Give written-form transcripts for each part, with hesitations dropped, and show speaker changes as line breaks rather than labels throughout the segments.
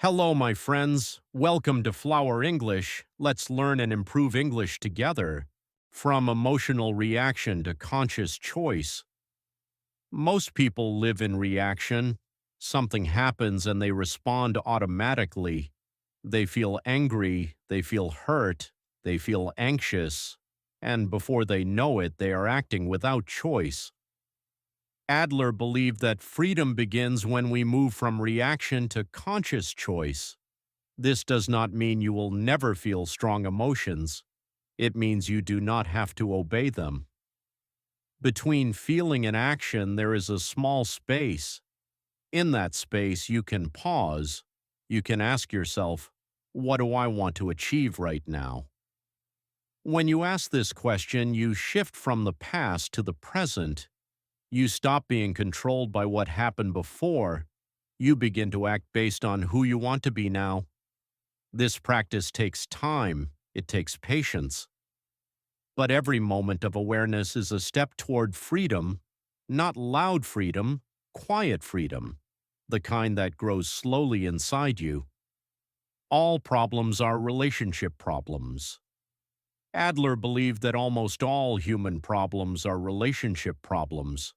Hello, my friends. Welcome to Flower English. Let's learn and improve English together. From emotional reaction to conscious choice. Most people live in reaction. Something happens and they respond automatically. They feel angry, they feel hurt, they feel anxious, and before they know it, they are acting without choice. Adler believed that freedom begins when we move from reaction to conscious choice. This does not mean you will never feel strong emotions. It means you do not have to obey them. Between feeling and action, there is a small space. In that space, you can pause. You can ask yourself, what do I want to achieve right now? When you ask this question, you shift from the past to the present. You stop being controlled by what happened before. You begin to act based on who you want to be now. This practice takes time. It takes patience. But every moment of awareness is a step toward freedom, not loud freedom, quiet freedom, the kind that grows slowly inside you. All problems are relationship problems. Adler believed that almost all human problems are relationship problems.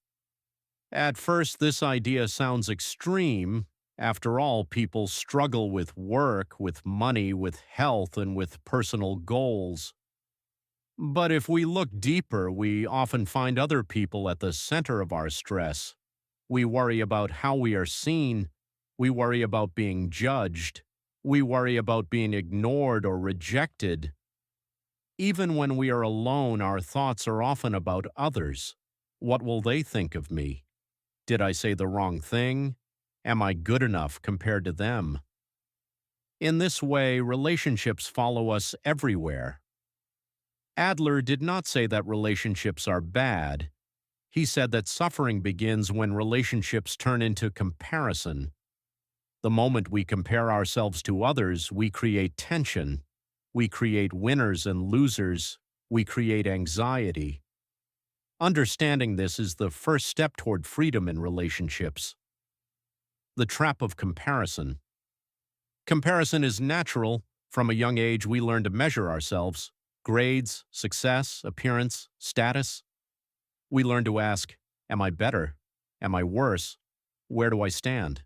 At first, this idea sounds extreme. After all, people struggle with work, with money, with health, and with personal goals. But if we look deeper, we often find other people at the center of our stress. We worry about how we are seen. We worry about being judged. We worry about being ignored or rejected. Even when we are alone, our thoughts are often about others. What will they think of me? Did I say the wrong thing? Am I good enough compared to them? In this way, relationships follow us everywhere. Adler did not say that relationships are bad. He said that suffering begins when relationships turn into comparison. The moment we compare ourselves to others, we create tension. We create winners and losers. We create anxiety. Understanding this is the first step toward freedom in relationships. The trap of comparison. Comparison is natural. From a young age, we learn to measure ourselves. Grades, success, appearance, status. We learn to ask, am I better? Am I worse? Where do I stand?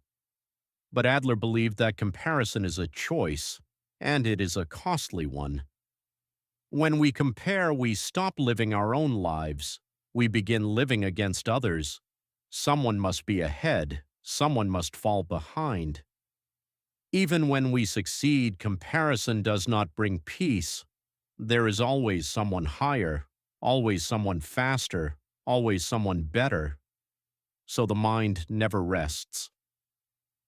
But Adler believed that comparison is a choice, and it is a costly one. When we compare, we stop living our own lives. We begin living against others. Someone must be ahead. Someone must fall behind. Even when we succeed, comparison does not bring peace. There is always someone higher, always someone faster, always someone better. So the mind never rests.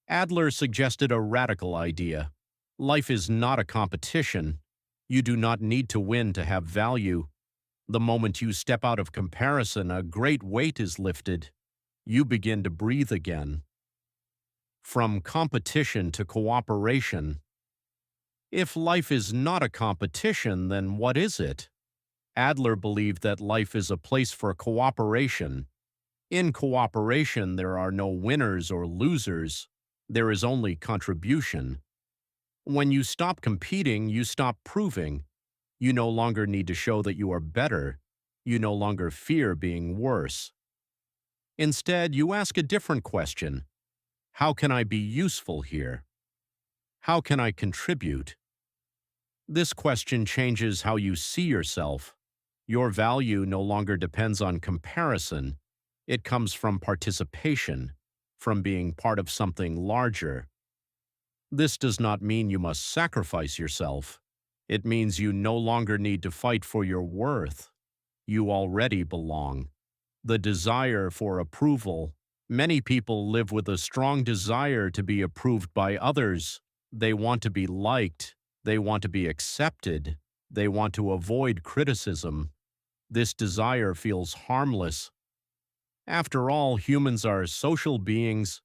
Adler suggested a radical idea. Life is not a competition. You do not need to win to have value. The moment you step out of comparison, a great weight is lifted. You begin to breathe again. From competition to cooperation. If life is not a competition, then what is it? Adler believed that life is a place for cooperation. In cooperation, there are no winners or losers. There is only contribution. When you stop competing, you stop proving. You no longer need to show that you are better. You no longer fear being worse. Instead, you ask a different question. How can I be useful here? How can I contribute? This question changes how you see yourself. Your value no longer depends on comparison. It comes from participation, from being part of something larger. This does not mean you must sacrifice yourself. It means you no longer need to fight for your worth. You already belong. The desire for approval. Many people live with a strong desire to be approved by others. They want to be liked. They want to be accepted. They want to avoid criticism. This desire feels harmless. After all, humans are social beings.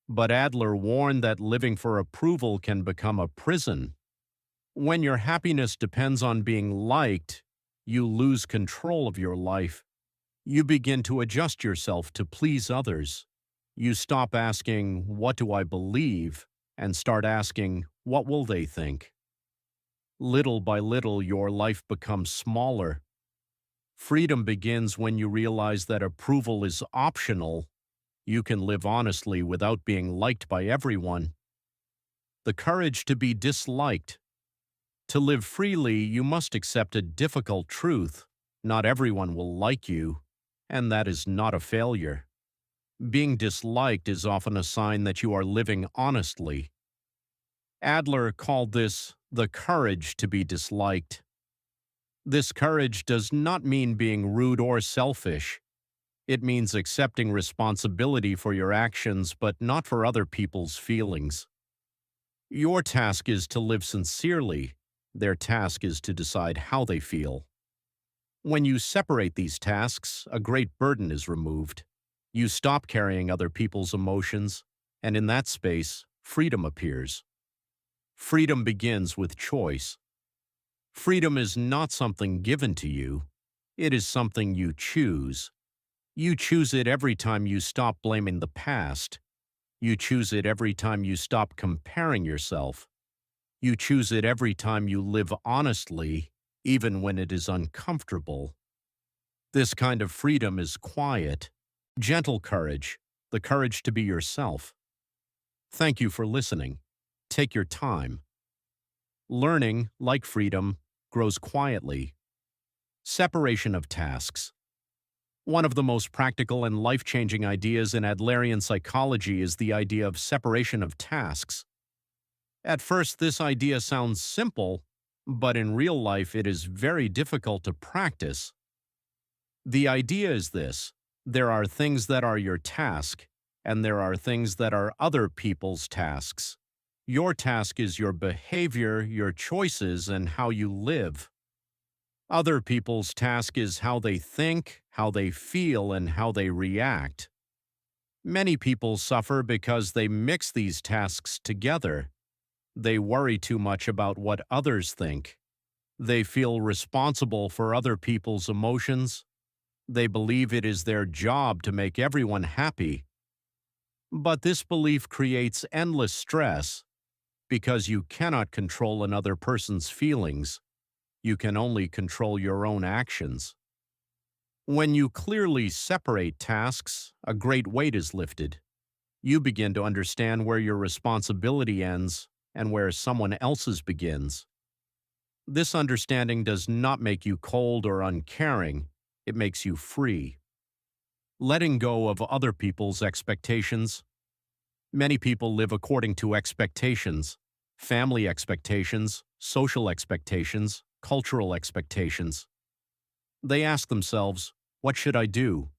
But Adler warned that living for approval can become a prison. When your happiness depends on being liked, you lose control of your life. You begin to adjust yourself to please others. You stop asking, what do I believe? and start asking, what will they think? Little by little, your life becomes smaller. Freedom begins when you realize that approval is optional. You can live honestly without being liked by everyone. The courage to be disliked. To live freely, you must accept a difficult truth. Not everyone will like you, and that is not a failure. Being disliked is often a sign that you are living honestly. Adler called this the courage to be disliked. This courage does not mean being rude or selfish. It means accepting responsibility for your actions, but not for other people's feelings. Your task is to live sincerely. Their task is to decide how they feel. When you separate these tasks, a great burden is removed. You stop carrying other people's emotions, and in that space, freedom appears. Freedom begins with choice. Freedom is not something given to you. It is something you choose. You choose it every time you stop blaming the past. You choose it every time you stop comparing yourself. You choose it every time you live honestly, even when it is uncomfortable. This kind of freedom is quiet, gentle courage, the courage to be yourself. Thank you for listening. Take your time. Learning, like freedom, grows quietly. Separation of tasks. One of the most practical and life-changing ideas in Adlerian psychology is the idea of separation of tasks. At first, this idea sounds simple, but in real life it is very difficult to practice. The idea is this: there are things that are your task, and there are things that are other people's tasks. Your task is your behavior, your choices, and how you live. Other people's task is how they think, how they feel, and how they react. Many people suffer because they mix these tasks together. They worry too much about what others think. They feel responsible for other people's emotions. They believe it is their job to make everyone happy. But this belief creates endless stress because you cannot control another person's feelings. You can only control your own actions. When you clearly separate tasks, a great weight is lifted. You begin to understand where your responsibility ends and where someone else's begins. This understanding does not make you cold or uncaring. It makes you free. Letting go of other people's expectations. Many people live according to expectations: family expectations, social expectations, cultural expectations. They ask themselves, what should I do?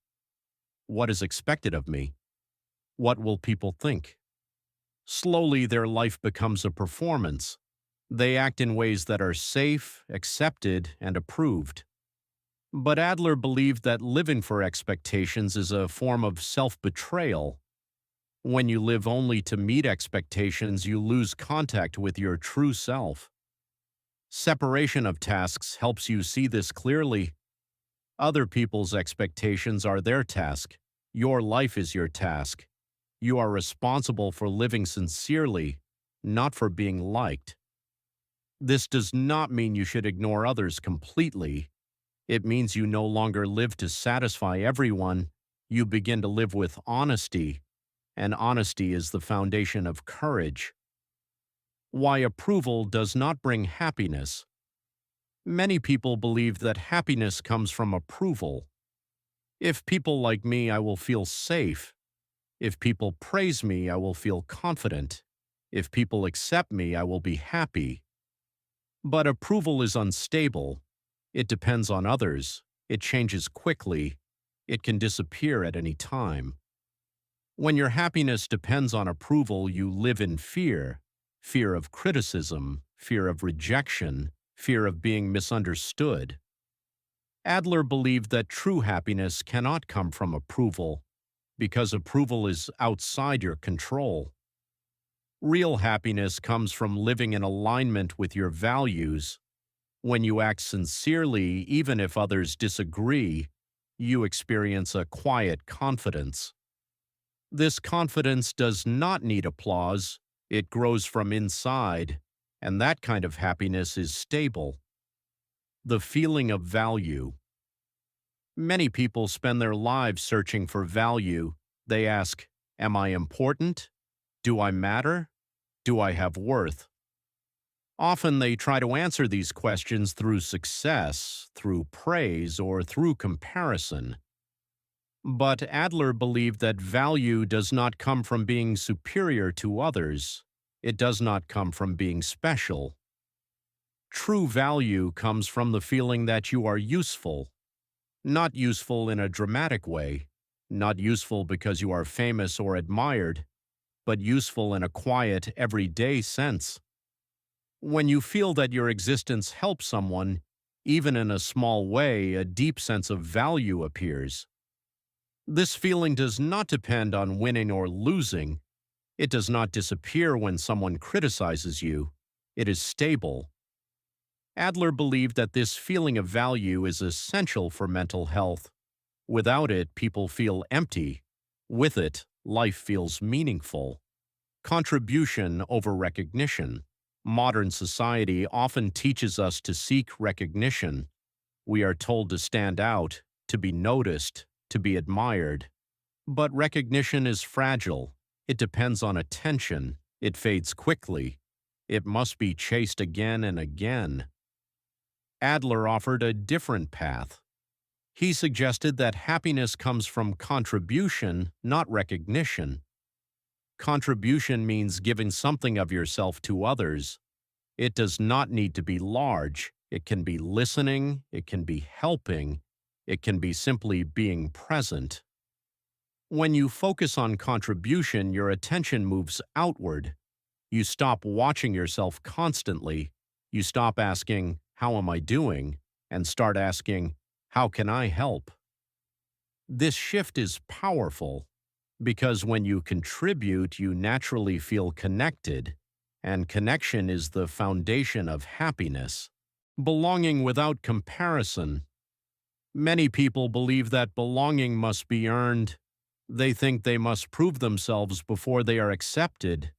What is expected of me? What will people think? Slowly, their life becomes a performance. They act in ways that are safe, accepted, and approved. But Adler believed that living for expectations is a form of self-betrayal. When you live only to meet expectations, you lose contact with your true self. Separation of tasks helps you see this clearly. Other people's expectations are their task. Your life is your task. You are responsible for living sincerely, not for being liked. This does not mean you should ignore others completely. It means you no longer live to satisfy everyone. You begin to live with honesty, and honesty is the foundation of courage. Why approval does not bring happiness. Many people believe that happiness comes from approval. If people like me, I will feel safe. If people praise me, I will feel confident. If people accept me, I will be happy. But approval is unstable. It depends on others. It changes quickly. It can disappear at any time. When your happiness depends on approval, you live in fear. Fear of criticism, fear of rejection, fear of being misunderstood. Adler believed that true happiness cannot come from approval, because approval is outside your control. Real happiness comes from living in alignment with your values. When you act sincerely, even if others disagree, you experience a quiet confidence. This confidence does not need applause. It grows from inside, and that kind of happiness is stable. The feeling of value. Many people spend their lives searching for value. They ask, am I important? Do I matter? Do I have worth? Often they try to answer these questions through success, through praise, or through comparison. But Adler believed that value does not come from being superior to others. It does not come from being special. True value comes from the feeling that you are useful. Not useful in a dramatic way, not useful because you are famous or admired, but useful in a quiet, everyday sense. When you feel that your existence helps someone, even in a small way, a deep sense of value appears. This feeling does not depend on winning or losing. It does not disappear when someone criticizes you. It is stable. Adler believed that this feeling of value is essential for mental health. Without it, people feel empty. With it, life feels meaningful. Contribution over recognition. Modern society often teaches us to seek recognition. We are told to stand out, to be noticed, to be admired. But recognition is fragile. It depends on attention. It fades quickly. It must be chased again and again. Adler offered a different path. He suggested that happiness comes from contribution, not recognition. Contribution means giving something of yourself to others. It does not need to be large. It can be listening, it can be helping, it can be simply being present. When you focus on contribution, your attention moves outward. You stop watching yourself constantly. You stop asking, how am I doing? And start asking, how can I help? This shift is powerful because when you contribute, you naturally feel connected, and connection is the foundation of happiness. Belonging without comparison. Many people believe that belonging must be earned. They think they must prove themselves before they are accepted.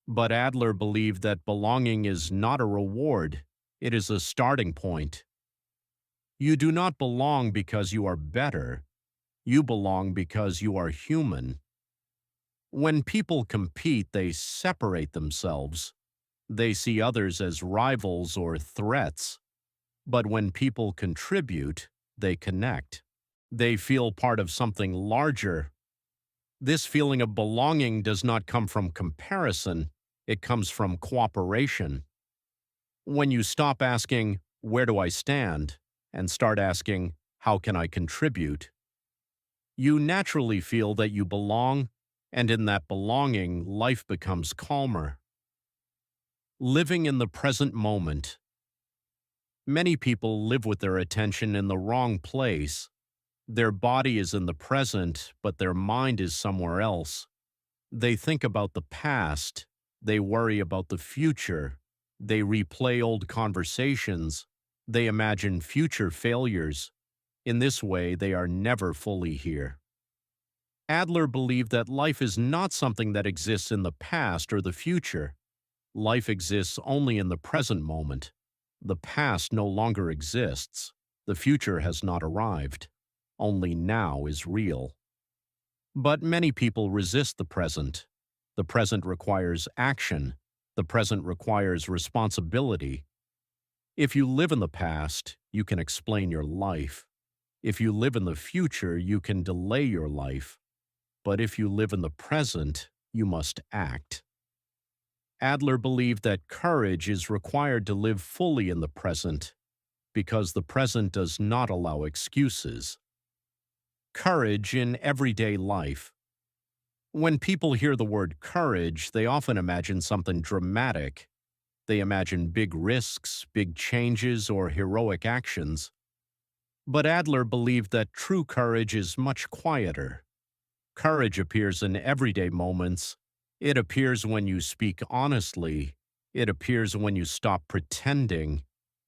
But Adler believed that belonging is not a reward. It is a starting point. You do not belong because you are better. You belong because you are human. When people compete, they separate themselves. They see others as rivals or threats. But when people contribute, they connect. They feel part of something larger. This feeling of belonging does not come from comparison. It comes from cooperation. When you stop asking, where do I stand? And start asking, how can I contribute? You naturally feel that you belong, and in that belonging, life becomes calmer. Living in the present moment. Many people live with their attention in the wrong place. Their body is in the present, but their mind is somewhere else. They think about the past. They worry about the future. They replay old conversations. They imagine future failures. In this way, they are never fully here. Adler believed that life is not something that exists in the past or the future. Life exists only in the present moment. The past no longer exists. The future has not arrived. Only now is real. But many people resist the present. The present requires action. The present requires responsibility. If you live in the past, you can explain your life. If you live in the future, you can delay your life. But if you live in the present, you must act. Adler believed that courage is required to live fully in the present, because the present does not allow excuses. Courage in everyday life. When people hear the word courage, they often imagine something dramatic. They imagine big risks, big changes, or heroic actions. But Adler believed that true courage is much quieter. Courage appears in everyday moments. It appears when you speak honestly. It appears when you stop pretending.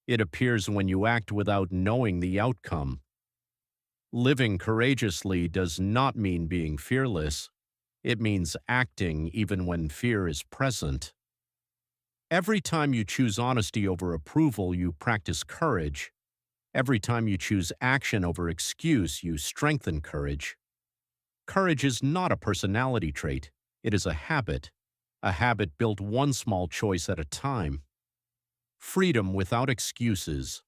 It appears when you act without knowing the outcome. Living courageously does not mean being fearless. It means acting even when fear is present. Every time you choose honesty over approval, you practice courage. Every time you choose action over excuse, you strengthen courage. Courage is not a personality trait. It is a habit built one small choice at a time. Freedom without excuses.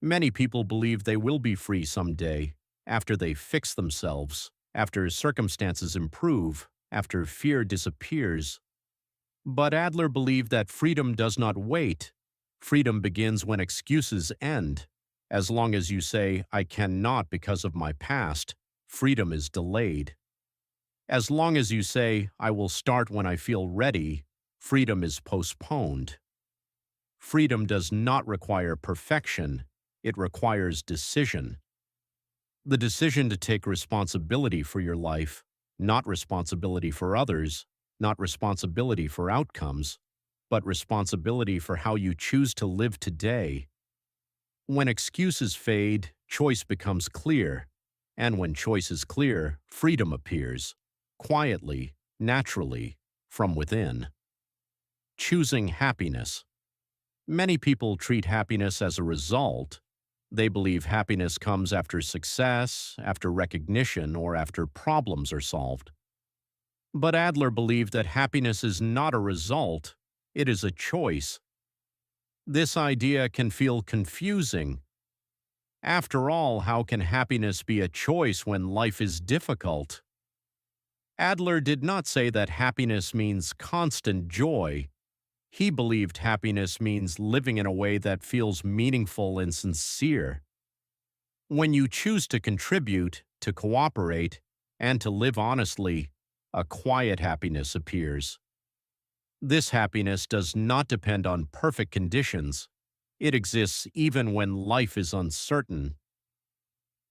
Many people believe they will be free someday, after they fix themselves, after circumstances improve, after fear disappears. But Adler believed that freedom does not wait. Freedom begins when excuses end. As long as you say, "I cannot because of my past," freedom is delayed. As long as you say, "I will start when I feel ready," freedom is postponed. Freedom does not require perfection. It requires decision. The decision to take responsibility for your life, not responsibility for others, not responsibility for outcomes, but responsibility for how you choose to live today. When excuses fade, choice becomes clear. And when choice is clear, freedom appears, quietly, naturally, from within. Choosing happiness. Many people treat happiness as a result. They believe happiness comes after success, after recognition, or after problems are solved. But Adler believed that happiness is not a result, it is a choice. This idea can feel confusing. After all, how can happiness be a choice when life is difficult? Adler did not say that happiness means constant joy. He believed happiness means living in a way that feels meaningful and sincere. When you choose to contribute, to cooperate, and to live honestly, a quiet happiness appears. This happiness does not depend on perfect conditions. It exists even when life is uncertain.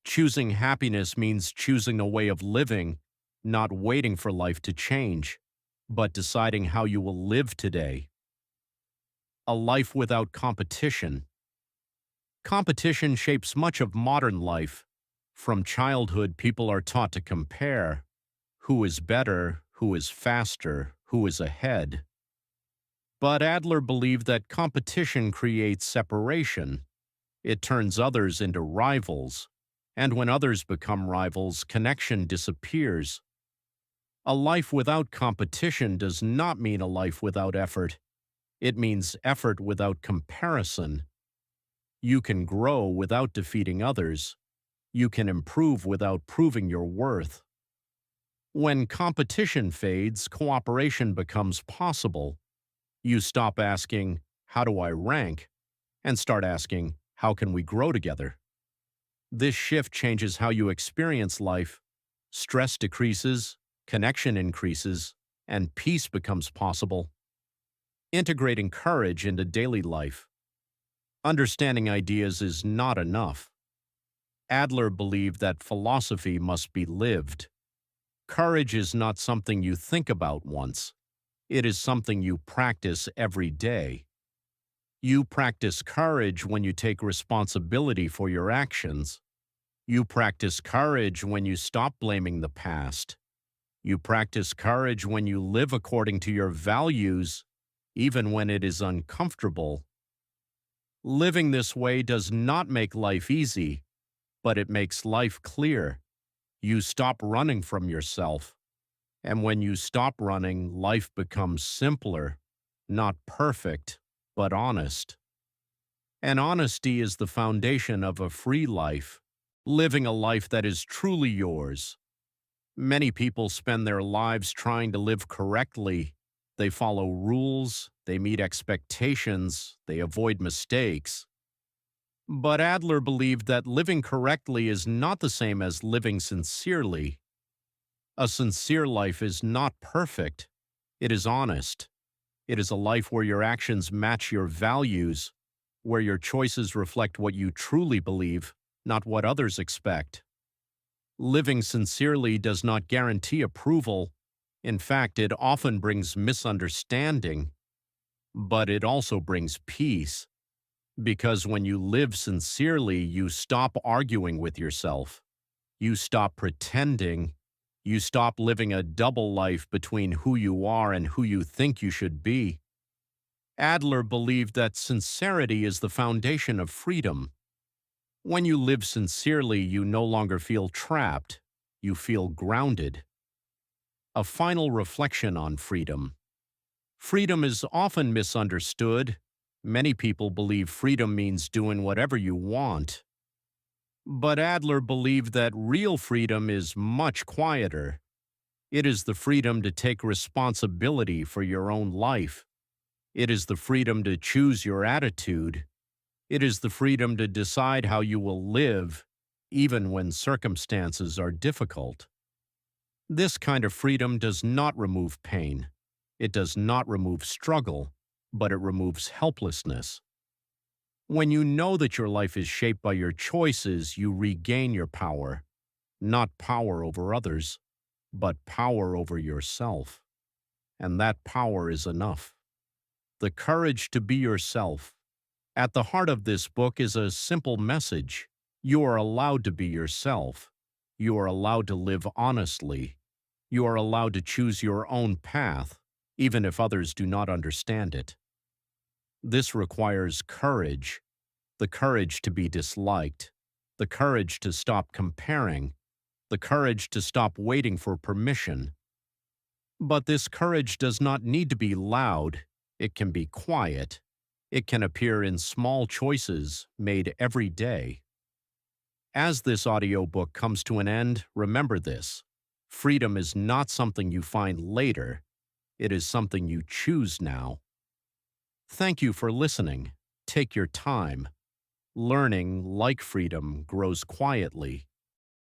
Choosing happiness means choosing a way of living, not waiting for life to change, but deciding how you will live today. A life without competition. Competition shapes much of modern life. From childhood, people are taught to compare. Who is better? Who is faster? Who is ahead? But Adler believed that competition creates separation. It turns others into rivals. And when others become rivals, connection disappears. A life without competition does not mean a life without effort. It means effort without comparison. You can grow without defeating others. You can improve without proving your worth. When competition fades, cooperation becomes possible. You stop asking, "How do I rank?" and start asking, "How can we grow together?" This shift changes how you experience life. Stress decreases, connection increases, and peace becomes possible. Integrating courage into daily life. Understanding ideas is not enough. Adler believed that philosophy must be lived. Courage is not something you think about once. It is something you practice every day. You practice courage when you take responsibility for your actions. You practice courage when you stop blaming the past. You practice courage when you live according to your values, even when it is uncomfortable. Living this way does not make life easy, but it makes life clear. You stop running from yourself. And when you stop running, life becomes simpler, not perfect, but honest. And honesty is the foundation of a free life, living a life that is truly yours. Many people spend their lives trying to live correctly. They follow rules, they meet expectations, they avoid mistakes. But Adler believed that living correctly is not the same as living sincerely. A sincere life is not perfect. It is honest. It is a life where your actions match your values, where your choices reflect what you truly believe, not what others expect. Living sincerely does not guarantee approval. In fact, it often brings misunderstanding, but it also brings peace. Because when you live sincerely, you stop arguing with yourself. You stop pretending. You stop living a double life between who you are and who you think you should be. Adler believed that sincerity is the foundation of freedom. When you live sincerely, you no longer feel trapped. You feel grounded. A final reflection on freedom. Freedom is often misunderstood. Many people believe freedom means doing whatever you want. But Adler believed that real freedom is much quieter. It is the freedom to take responsibility for your own life. It is the freedom to choose your attitude. It is the freedom to decide how you will live, even when circumstances are difficult. This kind of freedom does not remove pain. It does not remove struggle, but it removes helplessness. When you know that your life is shaped by your choices, you regain your power, not power over others, but power over yourself. And that power is enough. The courage to be yourself. At the heart of this book is a simple message. You are allowed to be yourself. You are allowed to live honestly. You are allowed to choose your own path, even if others do not understand it. This requires courage, the courage to be disliked, the courage to stop comparing, the courage to stop waiting for permission. But this courage does not need to be loud. It can be quiet. It can appear in small choices made every day. As this audiobook comes to an end, remember this. Freedom is not something you find later. It is something you choose now. Thank you for listening. Take your time. Learning, like freedom, grows quietly.